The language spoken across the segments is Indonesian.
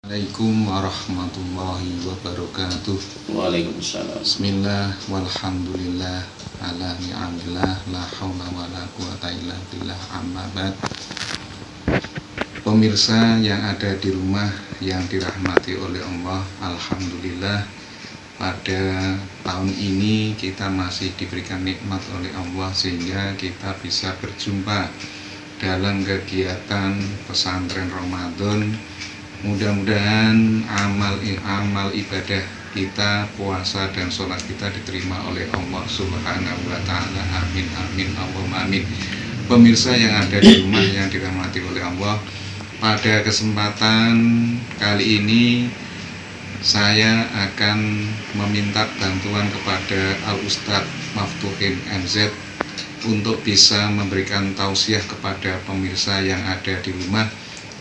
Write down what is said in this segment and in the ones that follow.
Assalamualaikum warahmatullahi wabarakatuh. Waalaikumsalam. Bismillah walhamdulillah ala ni'amillah la haula wala quwata illa billah amma ba'd. Pemirsa yang ada di rumah yang dirahmati oleh Allah, alhamdulillah pada tahun ini kita masih diberikan nikmat oleh Allah sehingga kita bisa berjumpa dalam kegiatan pesantren Ramadan. Mudah-mudahan amal ibadah kita, puasa dan sholat kita diterima oleh Allah Subhanahu wa Ta'ala. Amin amin Allahumma amin. Pemirsa yang ada di rumah yang dirahmati oleh Allah, pada kesempatan kali ini saya akan meminta bantuan kepada Al Ustadz Maftuhin MZ untuk bisa memberikan tausiah kepada pemirsa yang ada di rumah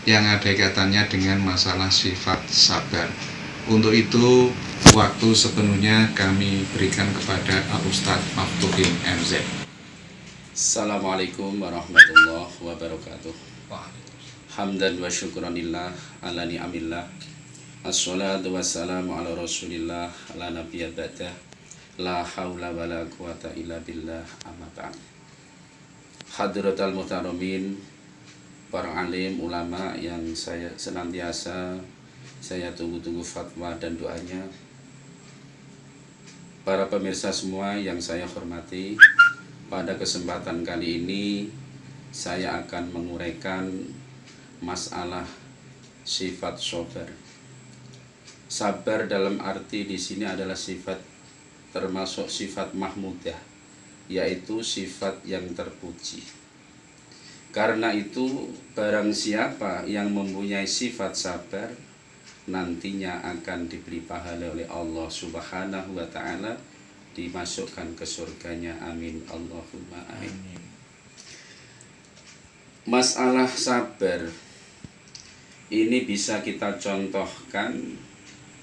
yang ada kaitannya dengan masalah sifat sabar. Untuk itu, waktu sepenuhnya kami berikan kepada Al Ustadz Maftuhin MZ. Assalamualaikum warahmatullahi wabarakatuh. Hamdan wa syukranillah ala ni'amillah. Assalatu wassalamu ala rasulillah ala nabiyya ba'dah. La hawla wa la quwata illa billah amma ba'd. Hadratal muhtaramin, para alim ulama yang saya senantiasa saya tunggu-tunggu fatwa dan doanya, para pemirsa semua yang saya hormati, pada kesempatan kali ini saya akan menguraikan masalah sifat sabar. Sabar dalam arti di sini adalah sifat, termasuk sifat mahmudah, yaitu sifat yang terpuji. Karena itu, barang siapa yang mempunyai sifat sabar, nantinya akan diberi pahala oleh Allah Subhanahu wa Ta'ala, dimasukkan ke surganya. Amin Allahumma amin. Masalah sabar ini bisa kita contohkan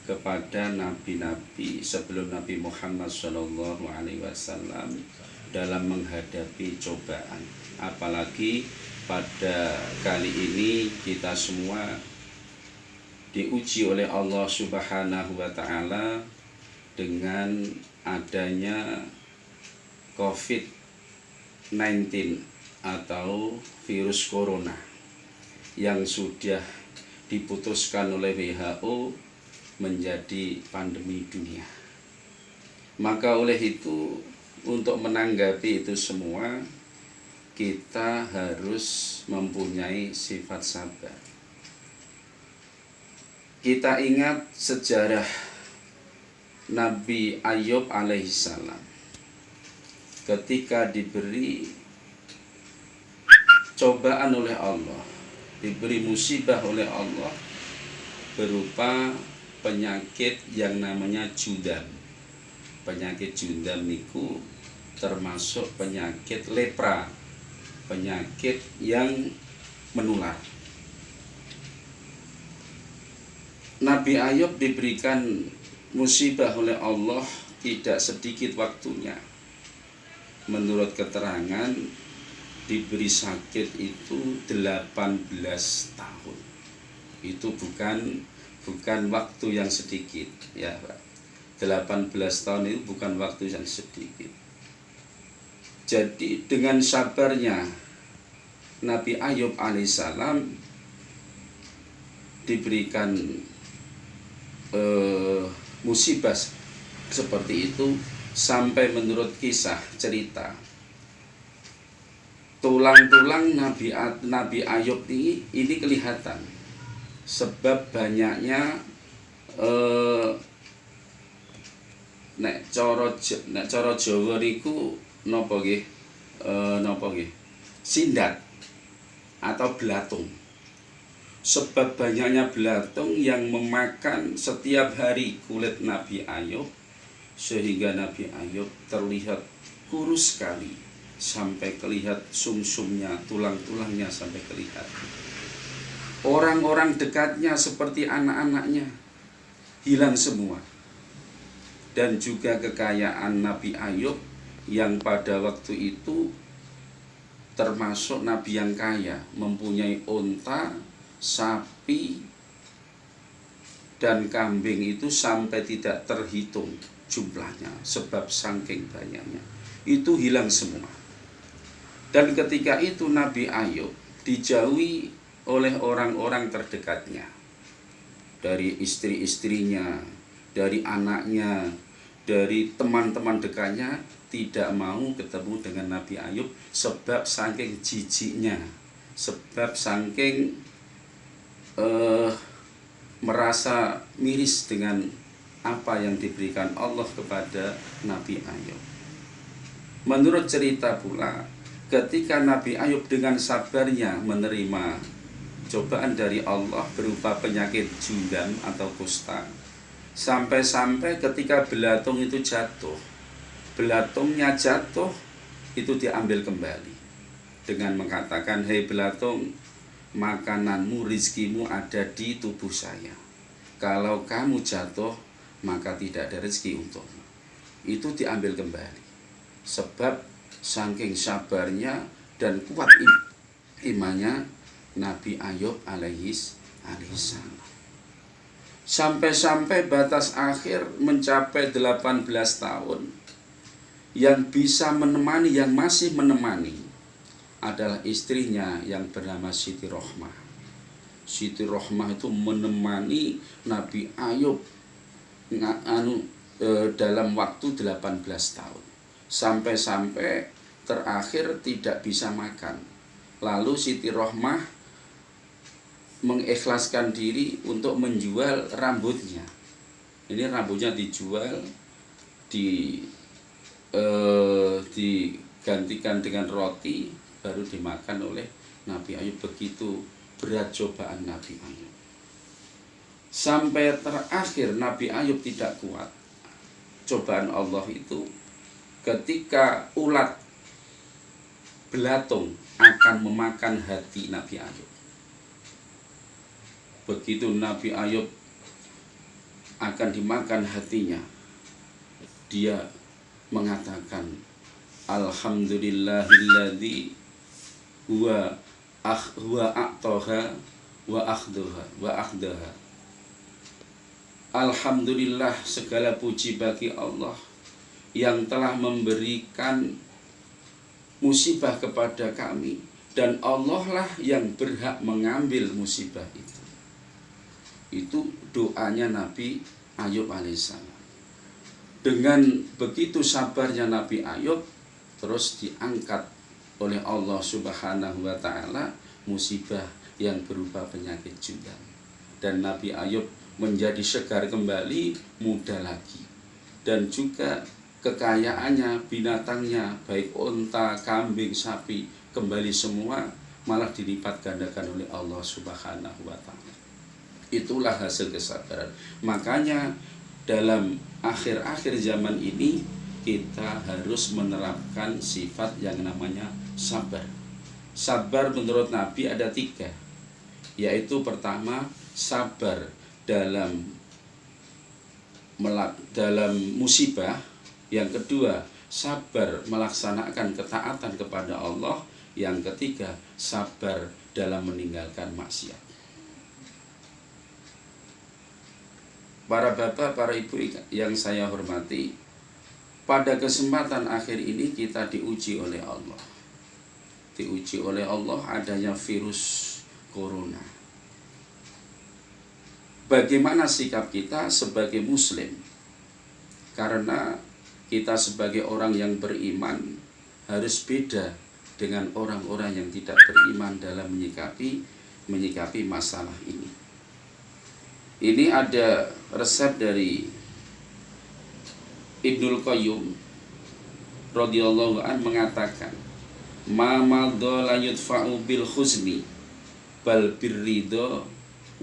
kepada nabi-nabi sebelum Nabi Muhammad SAW dalam menghadapi cobaan. Apalagi pada kali ini kita semua diuji oleh Allah Subhanahu wa Ta'ala dengan adanya COVID-19 atau virus corona yang sudah diputuskan oleh WHO menjadi pandemi dunia. Maka oleh itu, untuk menanggapi itu semua, kita harus mempunyai sifat sabar. Kita ingat sejarah Nabi Ayub alaihissalam ketika diberi cobaan oleh Allah, diberi musibah oleh Allah berupa penyakit yang namanya judam. Penyakit judam niku termasuk penyakit lepra, penyakit yang menular. Nabi Ayub diberikan musibah oleh Allah tidak sedikit waktunya. Menurut keterangan, diberi sakit itu 18 tahun. Itu bukan waktu yang sedikit, ya Pak. 18 tahun itu bukan waktu yang sedikit. Jadi dengan sabarnya Nabi Ayub alaihissalam diberikan musibah seperti itu, sampai menurut kisah cerita tulang-tulang Nabi Ayub ini kelihatan sebab banyaknya nek cara Jawa niku napa nggih sindat atau belatung. Sebab banyaknya belatung yang memakan setiap hari kulit Nabi Ayub, sehingga Nabi Ayub terlihat kurus sekali sampai kelihatan sumsumnya, tulang-tulangnya sampai kelihatan. Orang-orang dekatnya seperti anak-anaknya hilang semua. Dan juga kekayaan Nabi Ayub yang pada waktu itu termasuk nabi yang kaya, mempunyai unta, sapi, dan kambing itu sampai tidak terhitung jumlahnya, sebab saking banyaknya itu hilang semua. Dan ketika itu Nabi Ayub dijauhi oleh orang-orang terdekatnya, dari istri-istrinya, dari anaknya, dari teman-teman dekatnya, tidak mau ketemu dengan Nabi Ayub sebab saking jijiknya, sebab saking merasa miris dengan apa yang diberikan Allah kepada Nabi Ayub. Menurut cerita pula, ketika Nabi Ayub dengan sabarnya menerima cobaan dari Allah berupa penyakit jundan atau kusta, sampai-sampai ketika belatung itu jatuh, belatungnya jatuh, itu diambil kembali dengan mengatakan, "Hei belatung, makananmu, rizkimu ada di tubuh saya. Kalau kamu jatuh, maka tidak ada rezeki untukmu." Itu diambil kembali. Sebab saking sabarnya dan kuat imannya Nabi Ayub alaihissalam. Sampai-sampai batas akhir mencapai 18 tahun. Yang bisa menemani, yang masih menemani adalah istrinya yang bernama Siti Rohmah. Siti Rohmah itu menemani Nabi Ayub dalam waktu 18 tahun. Sampai-sampai terakhir tidak bisa makan. Lalu Siti Rohmah mengikhlaskan diri untuk menjual rambutnya. Ini rambutnya dijual, digantikan dengan roti, baru dimakan oleh Nabi Ayub. Begitu berat cobaan Nabi Ayub. Sampai terakhir Nabi Ayub tidak kuat cobaan Allah itu, ketika ulat belatung akan memakan hati Nabi Ayub. Begitu Nabi Ayub akan dimakan hatinya, dia mengatakan, "Alhamdulillahilladzi huwa a'taha wa akhdaha." Alhamdulillah, segala puji bagi Allah yang telah memberikan musibah kepada kami, dan Allah lah yang berhak mengambil musibah itu. Itu doanya Nabi Ayub alaihissalam. Dengan begitu sabarnya Nabi Ayub, terus diangkat oleh Allah Subhanahu wa ta'ala musibah yang berupa penyakit jundan. Dan Nabi Ayub menjadi segar kembali, muda lagi. Dan juga kekayaannya, binatangnya, baik unta, kambing, sapi, kembali semua malah dilipat gandakan oleh Allah Subhanahu wa ta'ala. Itulah hasil kesabaran. Makanya dalam akhir-akhir zaman ini kita harus menerapkan sifat yang namanya sabar. Sabar menurut Nabi ada 3, yaitu pertama, sabar dalam musibah. Yang kedua, sabar melaksanakan ketaatan kepada Allah. Yang ketiga, sabar dalam meninggalkan maksiat. Para bapak, para ibu yang saya hormati, pada kesempatan akhir ini kita diuji oleh Allah. Diuji oleh Allah adanya virus corona. Bagaimana sikap kita sebagai muslim? Karena kita sebagai orang yang beriman harus beda dengan orang-orang yang tidak beriman dalam menyikapi masalah ini. Ini ada resep dari Ibnul Qayyum radhiyallahu an mengatakan, "Ma madha la yudfa'u bil khuzni bal birridha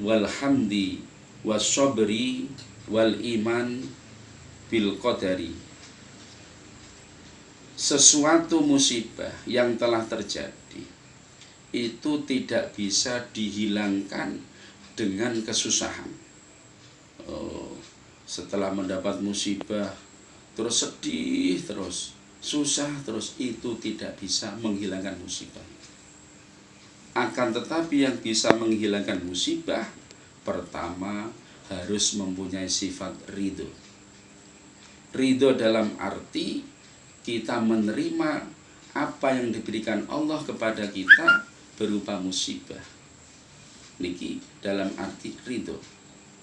wal hamdi wasyabri wal iman bil qadari." Sesuatu musibah yang telah terjadi itu tidak bisa dihilangkan dengan kesusahan. Setelah mendapat musibah terus sedih, terus susah, terus itu tidak bisa menghilangkan musibah. Akan tetapi yang bisa menghilangkan musibah, pertama harus mempunyai sifat ridho. Ridho dalam arti kita menerima apa yang diberikan Allah kepada kita berupa musibah. Niki dalam arti ridho.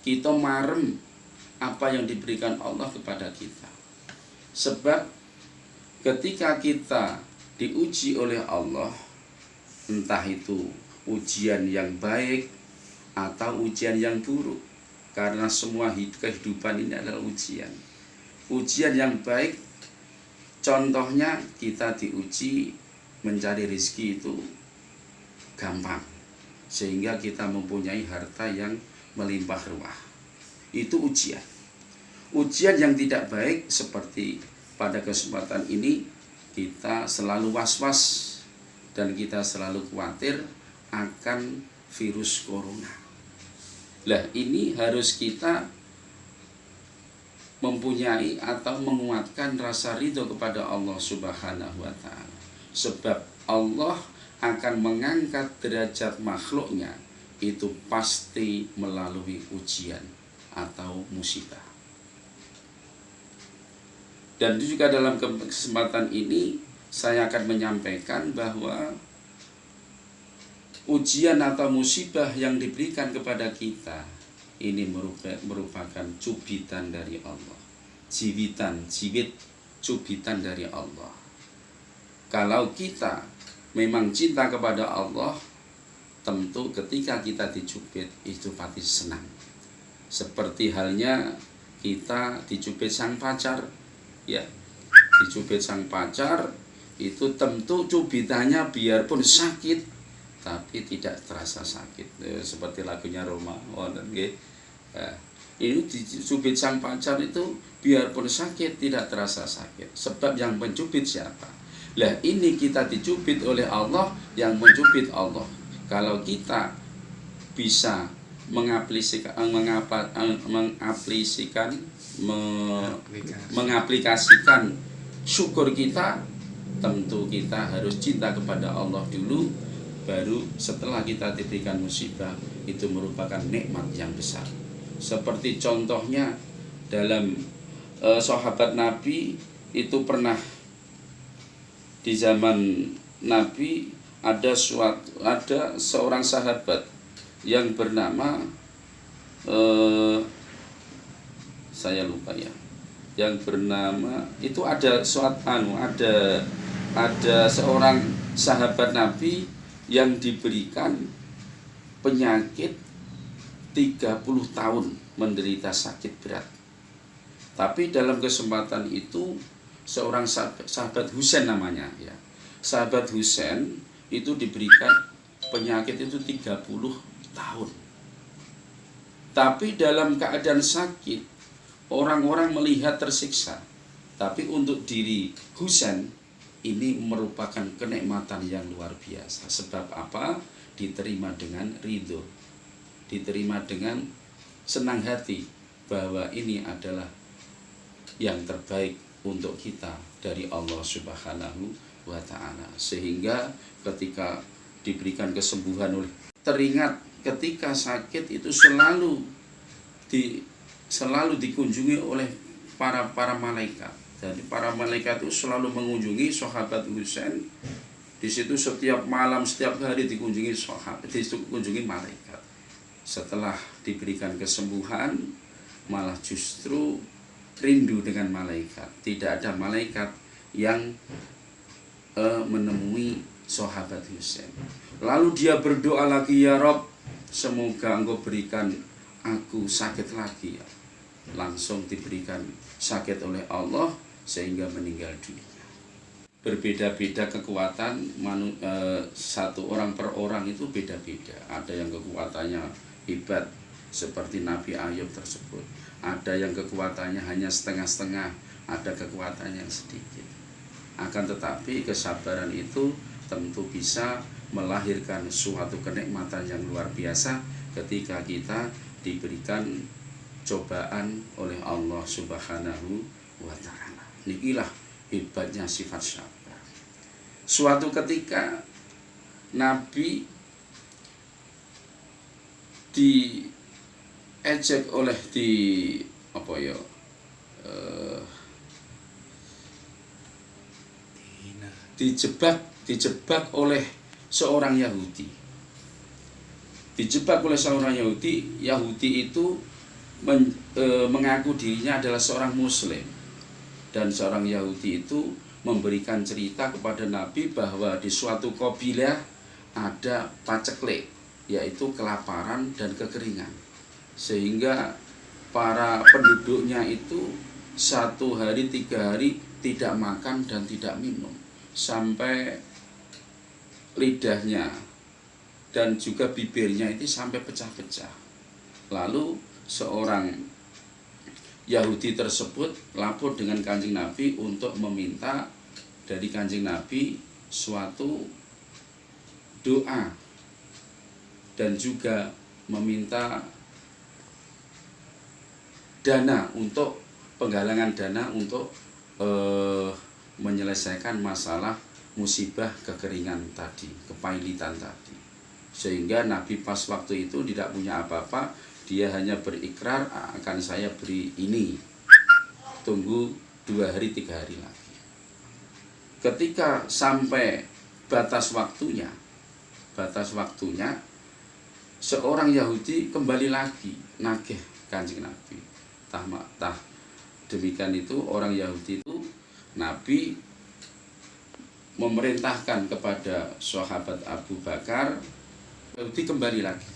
Kita marem apa yang diberikan Allah kepada kita. Sebab ketika kita diuji oleh Allah, entah itu ujian yang baik atau ujian yang buruk, karena semua kehidupan ini adalah ujian. Ujian yang baik, contohnya kita diuji mencari rezeki itu gampang, sehingga kita mempunyai harta yang melimpah ruah. Itu ujian. Ujian yang tidak baik seperti pada kesempatan ini kita selalu was-was dan kita selalu khawatir akan virus corona. Lah ini harus kita mempunyai atau menguatkan rasa ridho kepada Allah Subhanahu wa ta'ala. Sebab Allah akan mengangkat derajat makhluknya itu pasti melalui ujian atau musibah. Dan juga dalam kesempatan ini saya akan menyampaikan bahwa ujian atau musibah yang diberikan kepada kita ini merupakan cubitan dari Allah. Jiwit cubitan dari Allah. Kalau kita memang cinta kepada Allah, tentu ketika kita dicubit itu pasti senang. Seperti halnya kita dicubit sang pacar, ya, dicubit sang pacar itu tentu cubitannya biarpun sakit tapi tidak terasa sakit. Seperti lagunya Roma, ini dicubit sang pacar itu biarpun sakit tidak terasa sakit. Sebab yang mencubit siapa? Lah ini kita dicubit oleh Allah, yang mencubit Allah. Kalau kita bisa mengaplikasikan syukur kita, tentu kita harus cinta kepada Allah dulu, baru setelah kita diberikan musibah itu merupakan nikmat yang besar. Seperti contohnya dalam sahabat Nabi itu pernah di zaman Nabi ada seorang sahabat yang bernama saya lupa ya, yang bernama itu ada seorang sahabat Nabi yang diberikan penyakit 30 tahun menderita sakit berat. Tapi dalam kesempatan itu seorang sahabat Husain namanya ya. Sahabat Husain itu diberikan penyakit itu 30 tahun. Tapi dalam keadaan sakit, orang-orang melihat tersiksa. Tapi untuk diri Husain ini merupakan kenikmatan yang luar biasa. Sebab apa? Diterima dengan ridho, diterima dengan senang hati bahwa ini adalah yang terbaik untuk kita dari Allah Subhanahu wa ta'ala. Sehingga ketika diberikan kesembuhan oleh, teringat ketika sakit itu selalu dikunjungi oleh para malaikat. Jadi para malaikat itu selalu mengunjungi sahabat Husain. Di situ setiap malam, setiap hari dikunjungi malaikat. Setelah diberikan kesembuhan, malah justru rindu dengan malaikat. Tidak ada malaikat yang menemui sahabat Husain. Lalu dia berdoa lagi, ya Rob, semoga engkau berikan aku sakit lagi ya. Langsung diberikan sakit oleh Allah sehingga meninggal dunia. Berbeda-beda kekuatan satu orang per orang itu beda-beda. Ada yang kekuatannya hebat seperti Nabi Ayub tersebut. Ada yang kekuatannya hanya setengah-setengah, ada kekuatan yang sedikit. Akan tetapi kesabaran itu tentu bisa melahirkan suatu kenikmatan yang luar biasa ketika kita diberikan cobaan oleh Allah Subhanahu wa ta'ala. Inilah hebatnya sifat sabar. Suatu ketika Nabi diejek oleh apa ya, dijebak oleh seorang Yahudi. Dijebak oleh seorang Yahudi. Yahudi itu mengaku dirinya adalah seorang Muslim, dan seorang Yahudi itu memberikan cerita kepada Nabi bahwa di suatu kabilah ada paceklik, yaitu kelaparan dan kekeringan, sehingga para penduduknya itu 1 hari 3 hari tidak makan dan tidak minum, sampai lidahnya dan juga bibirnya itu sampai pecah-pecah. Lalu seorang Yahudi tersebut lapor dengan Kanjeng Nabi untuk meminta dari Kanjeng Nabi suatu doa, dan juga meminta dana, untuk penggalangan dana untuk menyelesaikan masalah musibah kekeringan tadi, kepailitan tadi. Sehingga Nabi pas waktu itu tidak punya apa-apa, dia hanya berikrar, akan saya beri ini, tunggu 2 hari 3 hari lagi. Ketika sampai batas waktunya, seorang Yahudi kembali lagi nagih Kanjeng Nabi. Demikian itu orang Yahudi itu, Nabi memerintahkan kepada sahabat Abu Bakar. Yahudi kembali lagi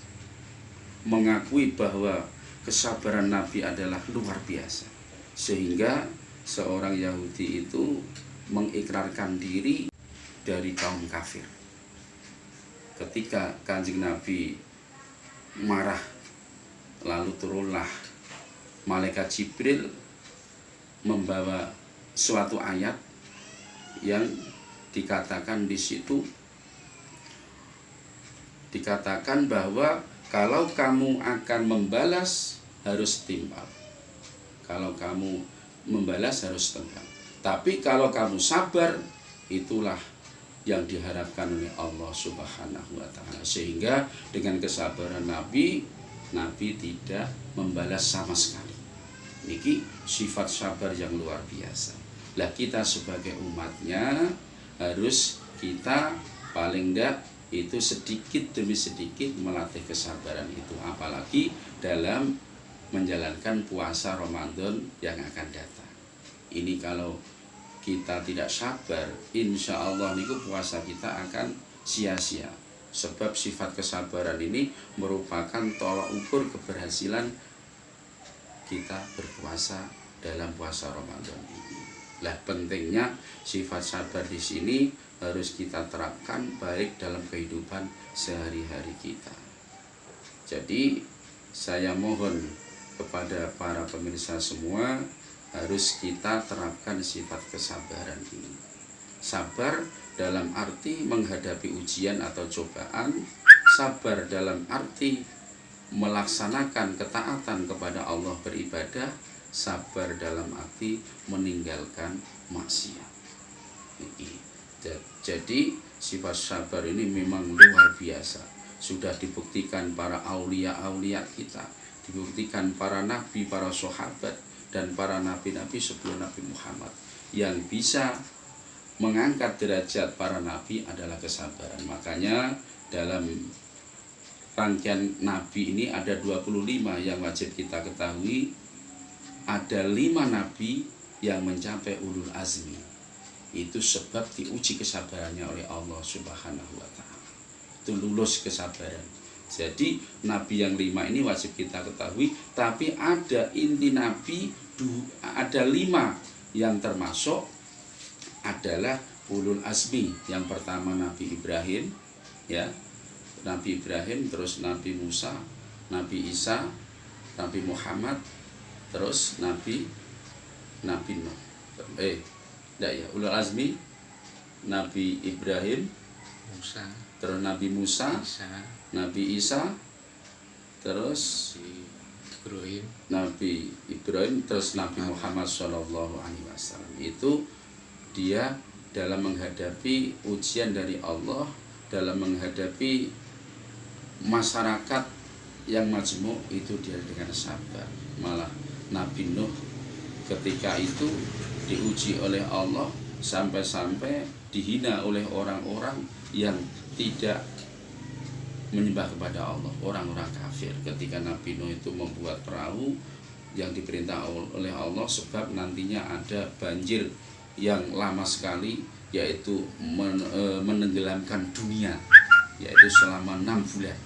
mengakui bahwa kesabaran Nabi adalah luar biasa, sehingga seorang Yahudi itu mengikrarkan diri dari kaum kafir. Ketika Kanjeng Nabi marah, lalu turunlah malaikat Jibril membawa suatu ayat yang dikatakan di situ, dikatakan bahwa kalau kamu akan membalas harus timbal. Kalau kamu membalas harus timbal. Tapi kalau kamu sabar, itulah yang diharapkan oleh Allah Subhanahu wa Ta'ala. Sehingga dengan kesabaran Nabi tidak membalas sama sekali. Niki sifat sabar yang luar biasa. Lah kita sebagai umatnya harus kita paling enggak itu sedikit demi sedikit melatih kesabaran itu, apalagi dalam menjalankan puasa Ramadan yang akan datang. Ini kalau kita tidak sabar, insya Allah niku puasa kita akan sia-sia. Sebab sifat kesabaran ini merupakan tolak ukur keberhasilan kita berpuasa dalam puasa Ramadan ini. Lah pentingnya sifat sabar di sini harus kita terapkan baik dalam kehidupan sehari-hari kita. Jadi saya mohon kepada para pemirsa semua, harus kita terapkan sifat kesabaran ini. Sabar dalam arti menghadapi ujian atau cobaan, sabar dalam arti melaksanakan ketaatan kepada Allah beribadah, sabar dalam arti meninggalkan maksiat. Jadi sifat sabar ini memang luar biasa. Sudah dibuktikan para aulia-aulia kita, dibuktikan para nabi, para sahabat, dan para nabi-nabi sebelum Nabi Muhammad. Yang bisa mengangkat derajat para nabi adalah kesabaran. Makanya dalam rangkaian nabi ini ada 25 yang wajib kita ketahui. Ada 5 nabi yang mencapai ulul azmi. Itu sebab diuji kesabarannya oleh Allah Subhanahu wa Ta'ala. Itu lulus kesabaran. Jadi nabi yang 5 ini wajib kita ketahui. Tapi ada inti nabi, ada 5 yang termasuk adalah ulul azmi. Yang pertama Nabi Ibrahim, ya, Nabi Ibrahim, terus Nabi Musa, Nabi Isa, Nabi Muhammad, terus Nabi Nuh. Ulul azmi Nabi Ibrahim, Musa, terus Nabi Musa, Nabi Isa, terus Nabi Ibrahim, terus Nabi Muhammad SAW. Itu dia dalam menghadapi ujian dari Allah, dalam menghadapi masyarakat yang majmuk itu dia dengan sabar. Malah Nabi Nuh ketika itu diuji oleh Allah sampai-sampai dihina oleh orang-orang yang tidak menyembah kepada Allah, orang-orang kafir. Ketika Nabi Nuh itu membuat perahu yang diperintah oleh Allah, sebab nantinya ada banjir yang lama sekali, yaitu menenggelamkan dunia, yaitu selama 6 bulan.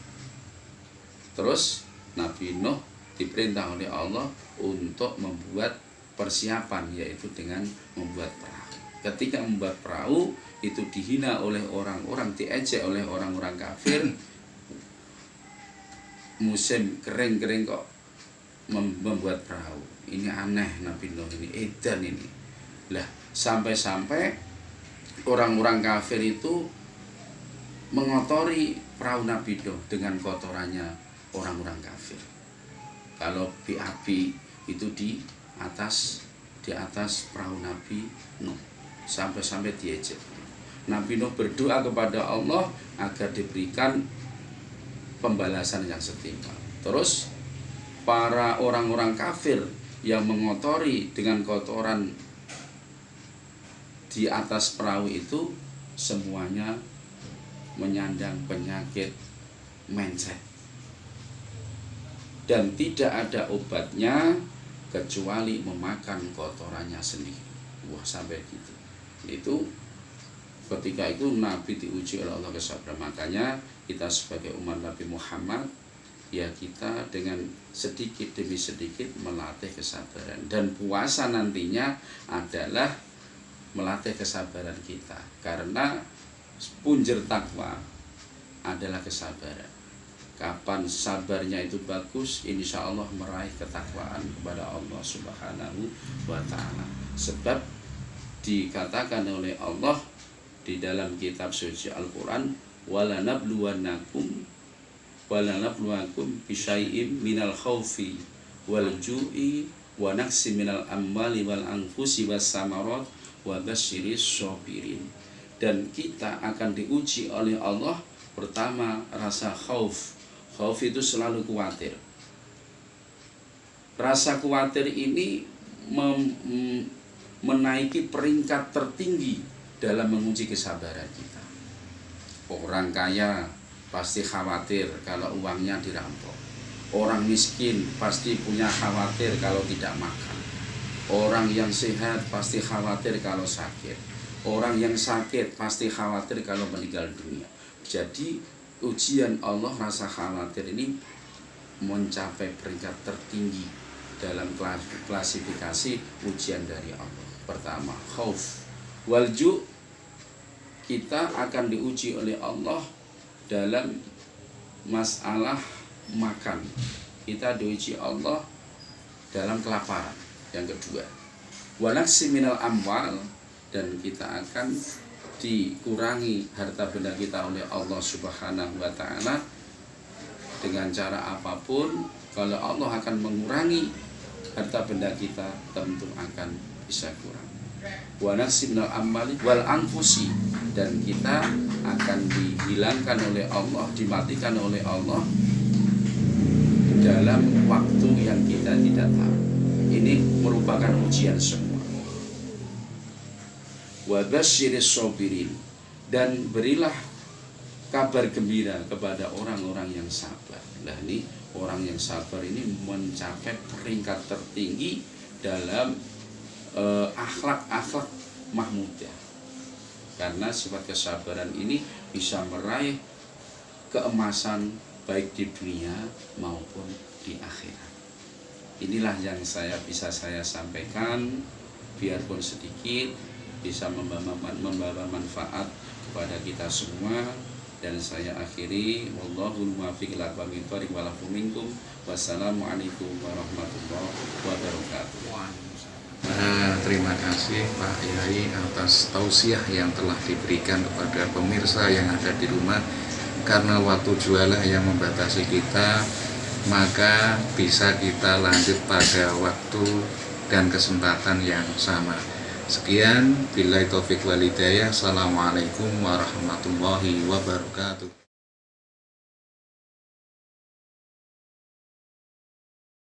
Terus Nabi Nuh diperintah oleh Allah untuk membuat persiapan, yaitu dengan membuat perahu. Ketika membuat perahu itu dihina oleh orang-orang, diejek oleh orang-orang kafir. Musim kering-kering kok membuat perahu. Ini aneh, Nabi Nuh ini edan ini. Lah, sampai-sampai orang-orang kafir itu mengotori perahu Nabi Nuh dengan kotorannya orang-orang kafir. Kalau api itu di atas perahu Nabi Nuh, sampai-sampai diejek. Nabi Nuh berdoa kepada Allah agar diberikan pembalasan yang setimpal. Terus para orang-orang kafir yang mengotori dengan kotoran di atas perahu itu semuanya menyandang penyakit mencret, dan tidak ada obatnya kecuali memakan kotorannya sendiri. Wah, sampai gitu. Itu ketika itu Nabi diuji oleh Allah kesabaran. Makanya kita sebagai umat Nabi Muhammad, ya kita dengan sedikit demi sedikit melatih kesabaran. Dan puasa nantinya adalah melatih kesabaran kita. Karena punjer takwa adalah kesabaran. Kapan sabarnya itu bagus, insya Allah meraih ketakwaan kepada Allah Subhanahu wa Ta'ala. Sebab dikatakan oleh Allah di dalam kitab suci Al-Quran, walanabluwannakum bisyai'im minal khawfi wal ju'i wa naqsi minal amwali wal anfusi was samarat wa basyiris sabirin. Dan kita akan diuji oleh Allah. Pertama, rasa khauf. Khauf itu selalu khawatir. Rasa khawatir ini menaiki peringkat tertinggi dalam menguji kesabaran kita. Orang kaya pasti khawatir kalau uangnya dirampok. Orang miskin pasti punya khawatir kalau tidak makan. Orang yang sehat pasti khawatir kalau sakit. Orang yang sakit pasti khawatir kalau meninggal dunia. Jadi ujian Allah, rasa khawatir ini mencapai peringkat tertinggi dalam klasifikasi ujian dari Allah. Pertama, khauf. Walju, kita akan diuji oleh Allah dalam masalah makan. Kita diuji Allah dalam kelaparan. Yang kedua, wanaksi minal amwal, dan kita akan dikurangi harta benda kita oleh Allah Subhanahu wa Ta'ala dengan cara apapun. Kalau Allah akan mengurangi harta benda kita, tentu akan bisa kurang. Wa naqsi minal amwali wal anfusi, dan kita akan dihilangkan oleh Allah, dimatikan oleh Allah dalam waktu yang kita tidak tahu. Ini merupakan ujian semua. Wa basyiris sabirin, dan berilah kabar gembira kepada orang-orang yang sabar. Nah, ini orang yang sabar ini mencapai peringkat tertinggi dalam akhlak mahmudah. Karena sifat kesabaran ini bisa meraih keemasan baik di dunia maupun di akhirat. Inilah yang bisa saya sampaikan, biarpun sedikit bisa membawa manfaat kepada kita semua. Dan saya akhiri, wallahul muwaffiq ila aqwamit thoriq wa lakum minkum. Wassalamualaikum warahmatullahi wabarakatuh. Terima kasih Pak Yai atas tausiah yang telah diberikan kepada pemirsa yang ada di rumah. Karena waktu jualah yang membatasi kita, maka bisa kita lanjut pada waktu dan kesempatan yang sama. Sekian, billahi taufiq wal hidayah. Assalamualaikum warahmatullahi wabarakatuh.